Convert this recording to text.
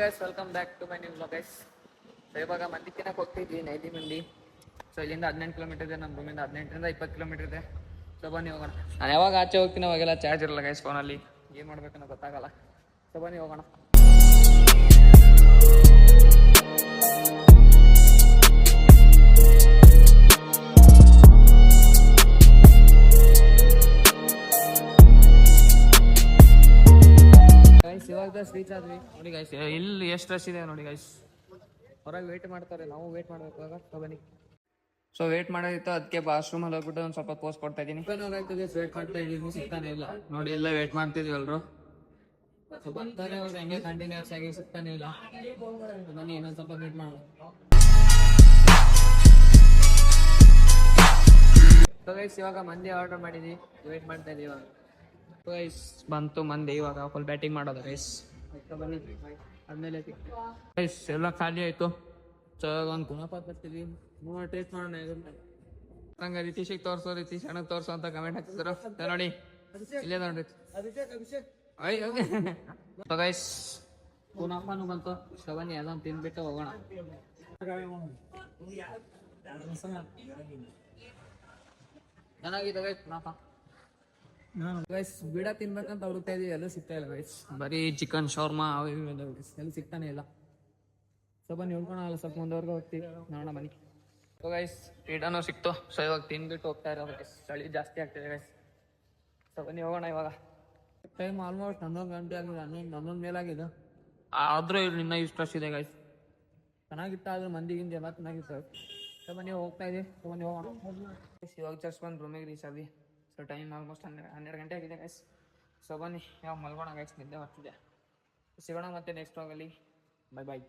Guys welcome back to my new vlog guys. So ಇವಾಗ ಮಂದಿ ತಿನ್ನಕ್ಕೆ ಹೋಗ್ತಿದ್ವಿ ನೈದಿ ಮಂದಿ. ಸೊ ಇಲ್ಲಿಂದ 18 ಕಿಲೋಮೀಟರ್ ಇದೆ, ನಮ್ಮ ರೂಮಿಂದ 18ರಿಂದ 20 ಕಿಲೋಮೀಟರ್ ಇದೆ. ಸೊ ಬನ್ನಿ ಹೋಗೋಣ. ನಾನು ಯಾವಾಗ ಆಚೆ ಹೋಗ್ತೀನಿ ಅವಾಗೆಲ್ಲ ಚಾರ್ಜ್ ಇರಲ್ಲ ಗೈಸ್ ಫೋನಲ್ಲಿ, ಏನು ಮಾಡ್ಬೇಕನ್ನೋ ಗೊತ್ತಾಗಲ್ಲ. ಸೊ ಬನ್ನಿ ಹೋಗೋಣ. ಗೈಸ್ ಇವಾಗ ರೀಚ್ ಆದ್ವಿ ನೋಡಿ ಗೈಸ್. ಇಲ್ಲಿ ಎಷ್ಟು ರಶ್ ಇದೆ ನೋಡಿ ಗೈಸ್. ಹೊರಗೆ ವೇಟ್ ಮಾಡ್ತಾರೆ, ನಾವು ವೇಟ್ ಮಾಡ್ಬೇಕು ಇವಾಗ. ಸೊ ಬನ್ನಿ. ಸೊ ವೇಟ್ ಮಾಡೋದಿತ್ತು, ಅದಕ್ಕೆ ಬಾತ್ರೂಮಲ್ಲಿ ಹೋಗ್ಬಿಟ್ಟು ಒಂದು ಸ್ವಲ್ಪ ಪೋಸ್ಟ್ ಕೊಡ್ತಾ ಇದ್ದೀನಿ. ವೇಟ್ ಮಾಡ್ತಾ ಇದ್ದೀನಿ, ಸಿಗ್ತಾನೆ ಇಲ್ಲ ನೋಡಿ. ಎಲ್ಲ ವೇಟ್ ಮಾಡ್ತಿದ್ವಿ ಎಲ್ಲರೂ. ಸೊ ಬರ್ತಾರೆ ಅವ್ರು ಹೆಂಗೆ ಕಂಟಿನ್ಯೂಸ್ ಆಗಿ, ಸಿಗ್ತಾನೆ ಇಲ್ಲ. ಬನ್ನಿ ಇನ್ನೊಂದು ಸ್ವಲ್ಪ ವೇಟ್ ಮಾಡೋಣ. ಸೊ ಗೈಸ್ ಇವಾಗ ಮಂದಿ ಆರ್ಡರ್ ಮಾಡಿದ್ವಿ, ವೇಟ್ ಮಾಡ್ತಾ ಇದೀವಿ ಇವಾಗ. ಗೈಸ್ ಬಂತು ಮಂದಿ, ಇವಾಗ ಫುಲ್ ಬ್ಯಾಟಿಂಗ್ ಮಾಡೋದು ಗೈಸ್. ಬನ್ನಿ ಆದ್ಮೇಲೆ ಗೈಸ್ ಎಲ್ಲ ಖಾಲಿ ಆಯಿತು. ಸೊ ಒಂದು ಗುಣಪಾತ್ ಬರ್ತೀವಿ, ಟೇಸ್ಟ್ ಮಾಡೋಣ. ನಂಗೆ ರಿತೀಶಿಗೆ ತೋರಿಸೋ, ರಿತೀಶ್ ಅಣ್ಣಗೆ ತೋರಿಸೋ ಅಂತ ಕಮೆಂಟ್ ಹಾಕ್ತಿದ್ರು ನೋಡಿ. ಇಲ್ಲೇ ನೋಡ್ರಿ. ಸೊ ಗೈಸ್ ಗುಣಪಾನು ಬಂತು. ಸೊ ಬನ್ನಿ ಅದೊಂದು ತಿಂದ್ಬಿಟ್ಟು ಹೋಗೋಣ. ಚೆನ್ನಾಗಿದೆ ಗೈಸ್ ಗುಣಪ. ಗೈಸ್ ಬಿಡ ತಿನ್ಬೇಕಂತ ಹುಡುಕ್ತಾ ಇದೀವಿ, ಎಲ್ಲೂ ಸಿಗ್ತಾ ಇಲ್ಲ ಗೈಸ್. ಬರೀ ಚಿಕನ್ ಶೌರ್ಮಾ ಅವು ಇವು ಎಲ್ಲ ಸಿಗ್ತಾನೆ ಇಲ್ಲ. ಸೊ ಬನ್ನಿ ಉಳ್ಕೊಳಲ್ಲ, ಸ್ವಲ್ಪ ಮುಂದವರೆಗೆ ಹೋಗ್ತೀವಿ, ನೋಡೋಣ ಬನ್ನಿ. ಸೊ ಗೈಸ್ ಪೀಡಾನು ಸಿಕ್ತು. ಸೊ ಇವಾಗ ತಿಂದ್ಬಿಟ್ಟು ಹೋಗ್ತಾ ಇರೋ ಗೈಸ್, ಚಳಿ ಜಾಸ್ತಿ ಆಗ್ತಿದೆ ಗೈಸ್. ಸೊ ಬನ್ನಿ ಹೋಗೋಣ ಇವಾಗ. ಟೈಮ್ ಆಲ್ಮೋಸ್ಟ್ 11 ಗಂಟೆ ಆಗಿದೆ, 11 ಮೇಲಾಗಿದೆ. ಆದರೂ ಇನ್ನೂ ಇಷ್ಟು ರಶ್ ಇದೆ ಗೈಸ್. ಚೆನ್ನಾಗಿತ್ತು, ಆದ್ರೆ ಮಂದಿಗಿಂದ ಎಲ್ಲ ಚೆನ್ನಾಗಿತ್ತು. ಸೊ ಬನ್ನಿ ಹೋಗ್ತಾ ಇದೀವಿ. ಸೊ ಬನ್ನಿ ಹೋಗೋಣ. ಇವಾಗ ಜಸ್ಟ್ ಬಂದು ರೂಮಿಗೆ ರೀಚ್ ಆದ್ವಿ. ಸೊ ಟೈಮ್ ಆಲ್ಮೋಸ್ಟ್ 12 ಗಂಟೆ ಆಗಿದೆ ಗೈಸ್. ಸೊ ಬನ್ನಿ ಇವಾಗ ಮಲ್ಗೋಣ ಗೈಸ್, ನಿದ್ದೆ ಬರ್ತಿದೆ. ಸಿಗೋಣ ಮತ್ತೆ ನೆಕ್ಸ್ಟ್ ವ್ಲಾಗಲ್ಲಿ. ಬೈ ಬಾಯ್.